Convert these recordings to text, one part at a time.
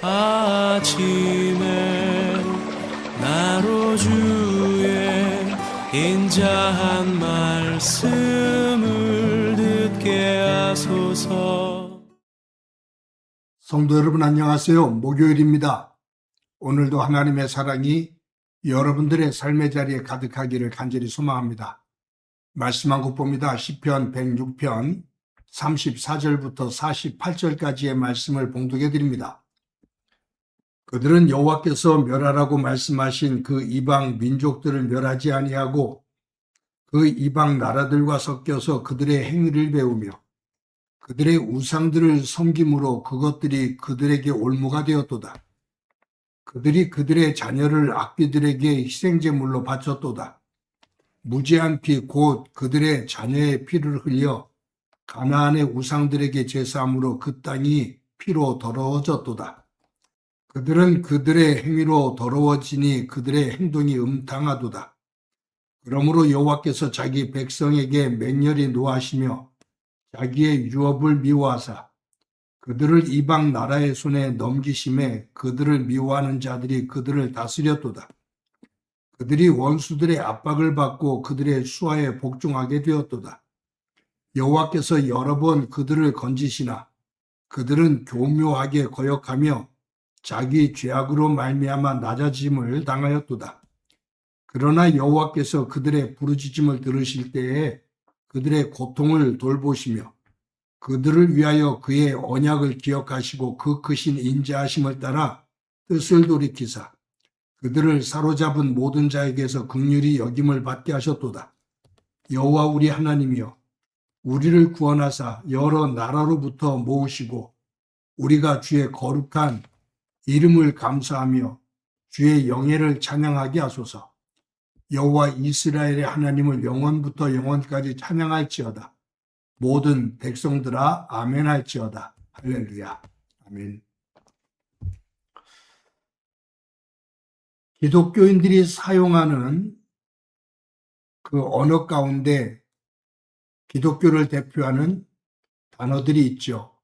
아침에 나로 주의 인자한 말씀을 듣게 하소서. 성도 여러분 안녕하세요. 목요일입니다. 오늘도 하나님의 사랑이 여러분들의 삶의 자리에 가득하기를 간절히 소망합니다. 말씀 한 곡 봅니다. 시편 106편 34절부터 48절까지의 말씀을 봉독해 드립니다. 그들은 여호와께서 멸하라고 말씀하신 그 이방 민족들을 멸하지 아니하고 그 이방 나라들과 섞여서 그들의 행위를 배우며 그들의 우상들을 섬김으로 그것들이 그들에게 올무가 되었도다. 그들이 그들의 자녀를 악귀들에게 희생제물로 바쳤도다. 무죄한 피 곧 그들의 자녀의 피를 흘려 가나안의 우상들에게 제사함으로 그 땅이 피로 더러워졌도다. 그들은 그들의 행위로 더러워지니 그들의 행동이 음탕하도다. 그러므로 여호와께서 자기 백성에게 맹렬히 노하시며 자기의 유업을 미워하사 그들을 이방 나라의 손에 넘기심에 그들을 미워하는 자들이 그들을 다스렸도다. 그들이 원수들의 압박을 받고 그들의 수하에 복종하게 되었도다. 여호와께서 여러 번 그들을 건지시나 그들은 교묘하게 거역하며 자기 죄악으로 말미암아 낮아짐을 당하였도다. 그러나 여호와께서 그들의 부르짖음을 들으실 때에 그들의 고통을 돌보시며 그들을 위하여 그의 언약을 기억하시고 그 크신 인자하심을 따라 뜻을 돌이키사 그들을 사로잡은 모든 자에게서 긍휼히 여김을 받게 하셨도다. 여호와 우리 하나님이여 우리를 구원하사 여러 나라로부터 모으시고 우리가 주의 거룩한 이름을 감사하며 주의 영예를 찬양하게 하소서. 여호와 이스라엘의 하나님을 영원부터 영원까지 찬양할지어다. 모든 백성들아 아멘 할지어다. 할렐루야. 아멘. 기독교인들이 사용하는 그 언어 가운데 기독교를 대표하는 단어들이 있죠.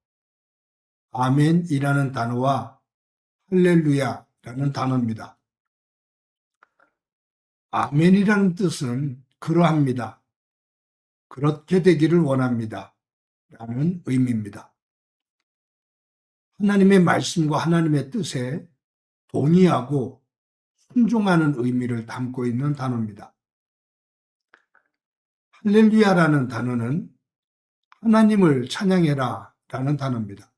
아멘이라는 단어와 할렐루야라는 단어입니다. 아멘이라는 뜻은 그러합니다. 그렇게 되기를 원합니다. 라는 의미입니다. 하나님의 말씀과 하나님의 뜻에 동의하고 순종하는 의미를 담고 있는 단어입니다. 할렐루야라는 단어는 하나님을 찬양해라 라는 단어입니다.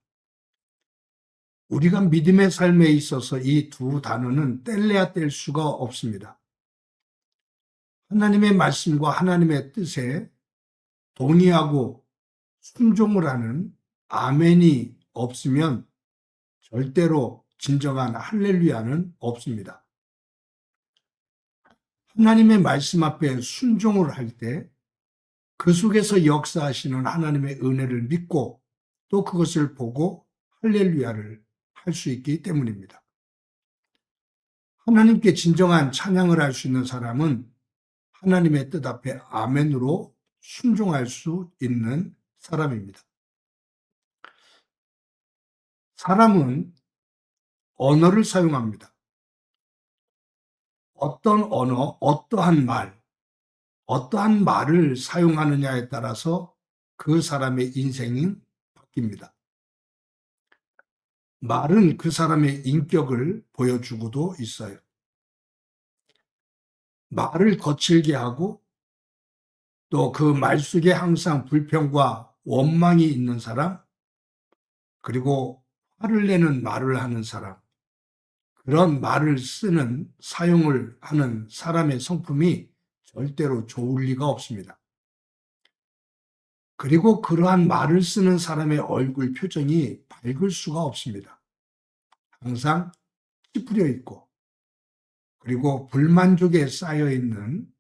우리가 믿음의 삶에 있어서 이 두 단어는 뗄래야 뗄 수가 없습니다. 하나님의 말씀과 하나님의 뜻에 동의하고 순종을 하는 아멘이 없으면 절대로 진정한 할렐루야는 없습니다. 하나님의 말씀 앞에 순종을 할 때 그 속에서 역사하시는 하나님의 은혜를 믿고 또 그것을 보고 할렐루야를 할 수 있기 때문입니다. 하나님께 진정한 찬양을 할 수 있는 사람은 하나님의 뜻 앞에 아멘으로 순종할 수 있는 사람입니다. 사람은 언어를 사용합니다. 어떤 언어, 어떠한 말을 사용하느냐에 따라서 그 사람의 인생이 바뀝니다. 말은 그 사람의 인격을 보여주고도 있어요. 말을 거칠게 하고 또 그 말 속에 항상 불평과 원망이 있는 사람, 그리고 화를 내는 말을 하는 사람, 그런 말을 쓰는, 사용을 하는 사람의 성품이 절대로 좋을 리가 없습니다. 그리고 그러한 말을 쓰는 사람의 얼굴 표정이 밝을 수가 없습니다. 항상 찌푸려 있고, 그리고 불만족에 쌓여 있는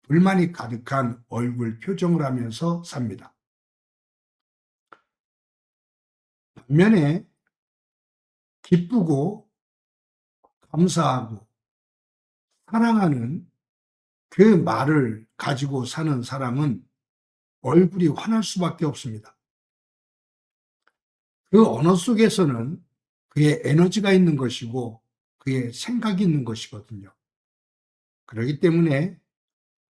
불만이 가득한 얼굴 표정을 하면서 삽니다. 반면에 기쁘고 감사하고 사랑하는 그 말을 가지고 사는 사람은 얼굴이 환할 수밖에 없습니다. 그 언어 속에서는 그의 에너지가 있는 것이고 그의 생각이 있는 것이거든요. 그렇기 때문에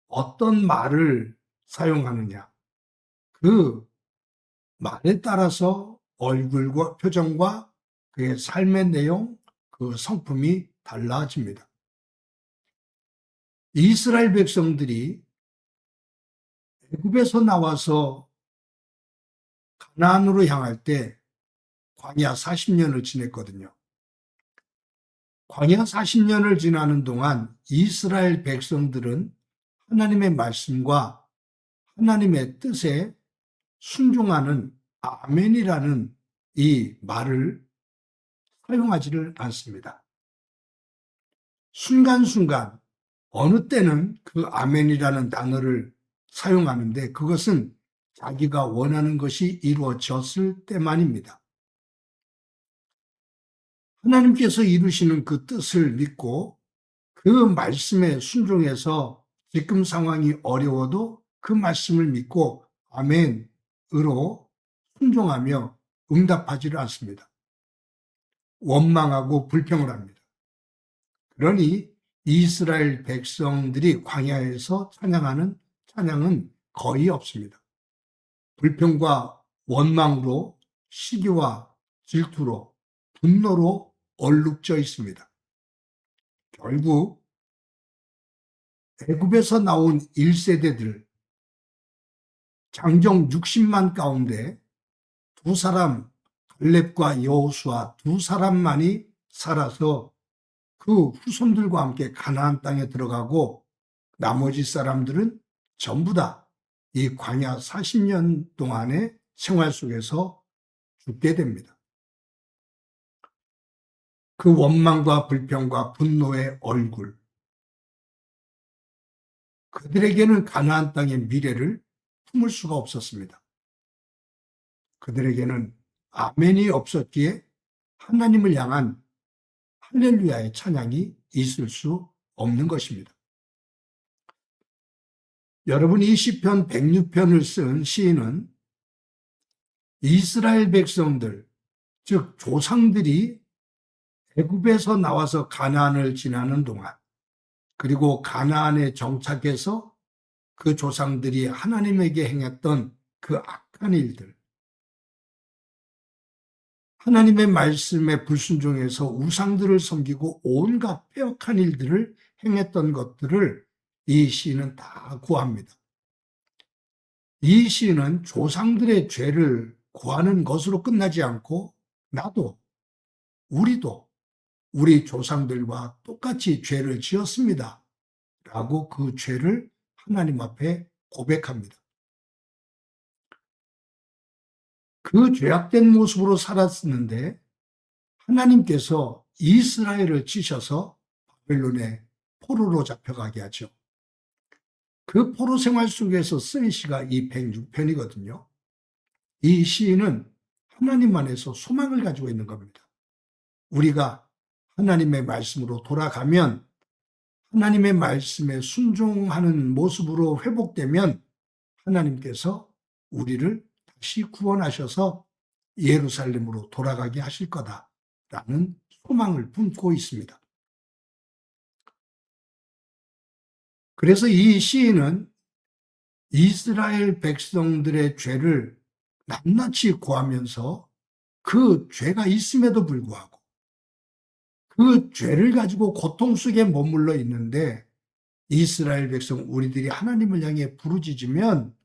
어떤 말을 사용하느냐, 그 말에 따라서 얼굴과 표정과 그의 삶의 내용, 그 성품이 달라집니다. 이스라엘 백성들이 애굽에서 나와서 가나안으로 향할 때 광야 40년을 지냈거든요. 광야 40년을 지나는 동안 이스라엘 백성들은 하나님의 말씀과 하나님의 뜻에 순종하는 아멘이라는 이 말을 사용하지를 않습니다. 순간순간 어느 때는 그 아멘이라는 단어를 사용하는데 그것은 자기가 원하는 것이 이루어졌을 때만입니다. 하나님께서 이루시는 그 뜻을 믿고 그 말씀에 순종해서 지금 상황이 어려워도 그 말씀을 믿고 아멘으로 순종하며 응답하지를 않습니다. 원망하고 불평을 합니다. 그러니 이스라엘 백성들이 광야에서 찬양하는 찬양은 거의 없습니다. 불평과 원망으로 시기와 질투로 분노로 얼룩져 있습니다. 결국 애굽에서 나온 1세대들 장정 60만 가운데 두 사람 갈렙과 여호수아 두 사람만이 살아서 그 후손들과 함께 가나안 땅에 들어가고 나머지 사람들은 전부 다 이 광야 40년 동안의 생활 속에서 죽게 됩니다. 그 원망과 불평과 분노의 얼굴, 그들에게는 가나안 땅의 미래를 품을 수가 없었습니다. 그들에게는 아멘이 없었기에 하나님을 향한 할렐루야의 찬양이 있을 수 없는 것입니다. 여러분, 이 시편 106편을 쓴 시인은 이스라엘 백성들, 즉 조상들이 애굽에서 나와서 가나안을 지나는 동안, 그리고 가나안에 정착해서 그 조상들이 하나님에게 행했던 그 악한 일들, 하나님의 말씀에 불순종해서 우상들을 섬기고 온갖 폐역한 일들을 행했던 것들을 이 시인은 다 구합니다. 이 시인은 조상들의 죄를 구하는 것으로 끝나지 않고 나도, 우리도 우리 조상들과 똑같이 죄를 지었습니다. 라고 그 죄를 하나님 앞에 고백합니다. 그 죄악된 모습으로 살았는데 하나님께서 이스라엘을 치셔서 바벨론의 포로로 잡혀가게 하죠. 그 포로 생활 속에서 쓴 시가 이 106편이거든요. 이 시인은 하나님 안에서 소망을 가지고 있는 겁니다. 우리가 하나님의 말씀으로 돌아가면, 하나님의 말씀에 순종하는 모습으로 회복되면 하나님께서 우리를 다시 구원하셔서 예루살렘으로 돌아가게 하실 거다라는 소망을 품고 있습니다. 그래서 이 시인은 이스라엘 백성들의 죄를 낱낱이 구하면서 그 죄가 있음에도 불구하고 그 죄를 가지고 고통 속에 머물러 있는데 이스라엘 백성 우리들이 하나님을 향해 부르짖으면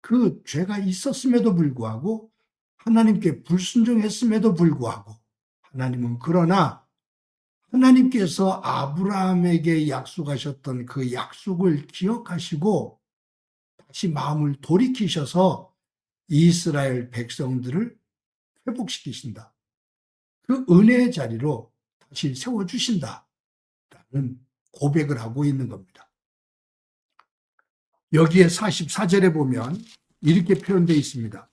그 죄가 있었음에도 불구하고 하나님께 불순종했음에도 불구하고 하나님은 그러나 하나님께서 아브라함에게 약속하셨던 그 약속을 기억하시고 다시 마음을 돌이키셔서 이스라엘 백성들을 회복시키신다. 그 은혜의 자리로 다시 세워주신다라는 고백을 하고 있는 겁니다. 여기에 44절에 보면 이렇게 표현되어 있습니다.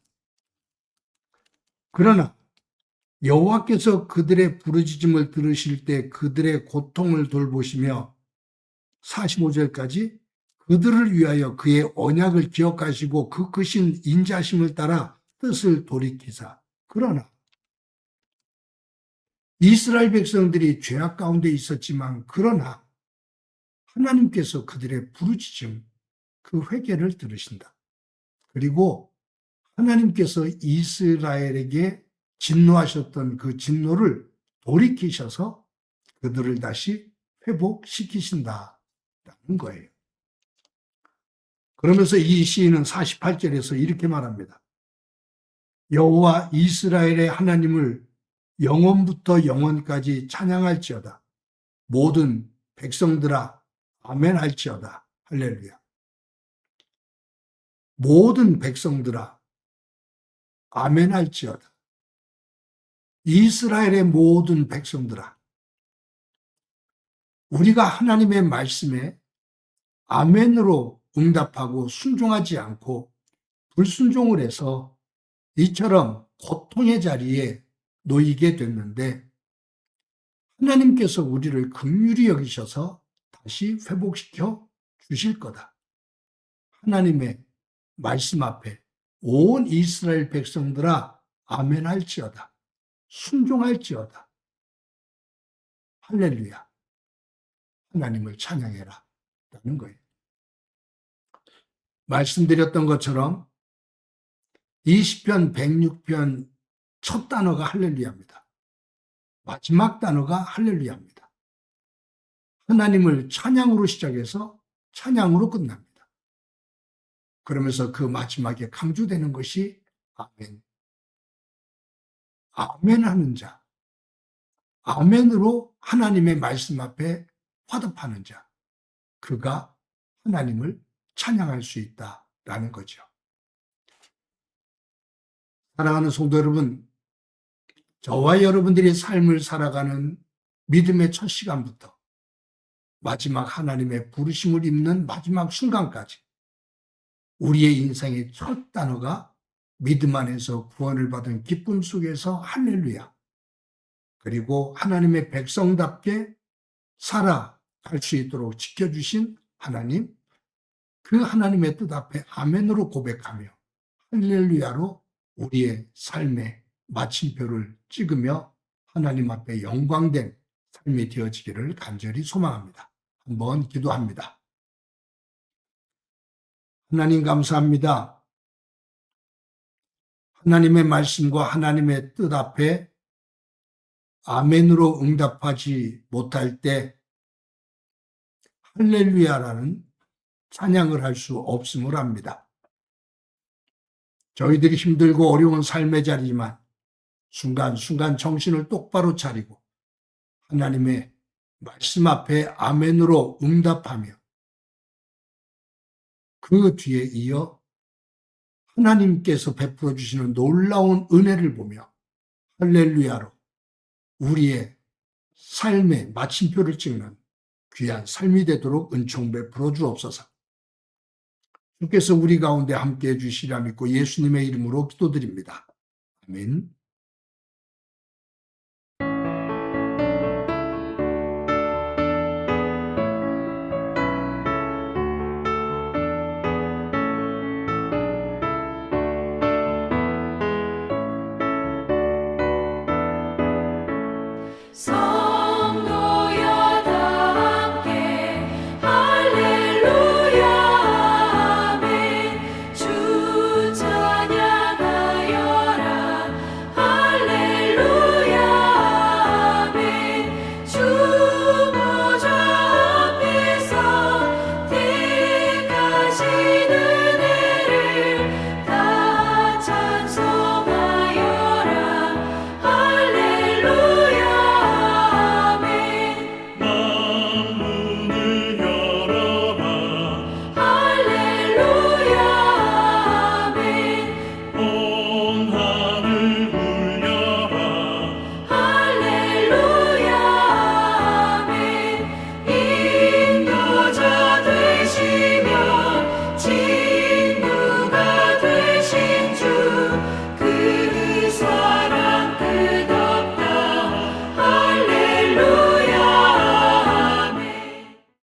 그러나 여호와께서 그들의 부르짖음을 들으실 때 그들의 고통을 돌보시며 45절까지 그들을 위하여 그의 언약을 기억하시고 그 크신 인자심을 따라 뜻을 돌이키사. 그러나 이스라엘 백성들이 죄악 가운데 있었지만 그러나 하나님께서 그들의 부르짖음, 그 회개를 들으신다. 그리고 하나님께서 이스라엘에게 진노하셨던 그 진노를 돌이키셔서 그들을 다시 회복시키신다라는 거예요. 그러면서 이 시인은 48절에서 이렇게 말합니다. 여호와 이스라엘의 하나님을 영원부터 영원까지 찬양할지어다. 모든 백성들아 아멘 할지어다. 할렐루야. 모든 백성들아 아멘 할지어다. 이스라엘의 모든 백성들아, 우리가 하나님의 말씀에 아멘으로 응답하고 순종하지 않고 불순종을 해서 이처럼 고통의 자리에 놓이게 됐는데 하나님께서 우리를 긍휼히 여기셔서 다시 회복시켜 주실 거다. 하나님의 말씀 앞에 온 이스라엘 백성들아 아멘 할지어다. 순종할지어다. 할렐루야. 하나님을 찬양해라. 라는 거예요. 말씀드렸던 것처럼 이 시편 106편 첫 단어가 할렐루야입니다. 마지막 단어가 할렐루야입니다. 하나님을 찬양으로 시작해서 찬양으로 끝납니다. 그러면서 그 마지막에 강조되는 것이 아멘. 아멘 하는 자. 아멘으로 하나님의 말씀 앞에 화답하는 자. 그가 하나님을 찬양할 수 있다라는 거죠. 사랑하는 성도 여러분, 저와 여러분들이 삶을 살아가는 믿음의 첫 시간부터 마지막 하나님의 부르심을 입는 마지막 순간까지 우리의 인생의 첫 단어가 믿음 안에서 구원을 받은 기쁨 속에서 할렐루야. 그리고 하나님의 백성답게 살아갈 수 있도록 지켜주신 하나님, 그 하나님의 뜻 앞에 아멘으로 고백하며 할렐루야로 우리의 삶의 마침표를 찍으며 하나님 앞에 영광된 삶이 되어지기를 간절히 소망합니다. 한번 기도합니다. 하나님 감사합니다. 하나님의 말씀과 하나님의 뜻 앞에 아멘으로 응답하지 못할 때 할렐루야라는 찬양을 할 수 없음을 압니다. 저희들이 힘들고 어려운 삶의 자리지만 순간순간 정신을 똑바로 차리고 하나님의 말씀 앞에 아멘으로 응답하며 그 뒤에 이어 하나님께서 베풀어 주시는 놀라운 은혜를 보며 할렐루야로 우리의 삶의 마침표를 찍는 귀한 삶이 되도록 은총 베풀어 주옵소서. 주께서 우리 가운데 함께해 주시라 믿고 예수님의 이름으로 기도드립니다. 아멘.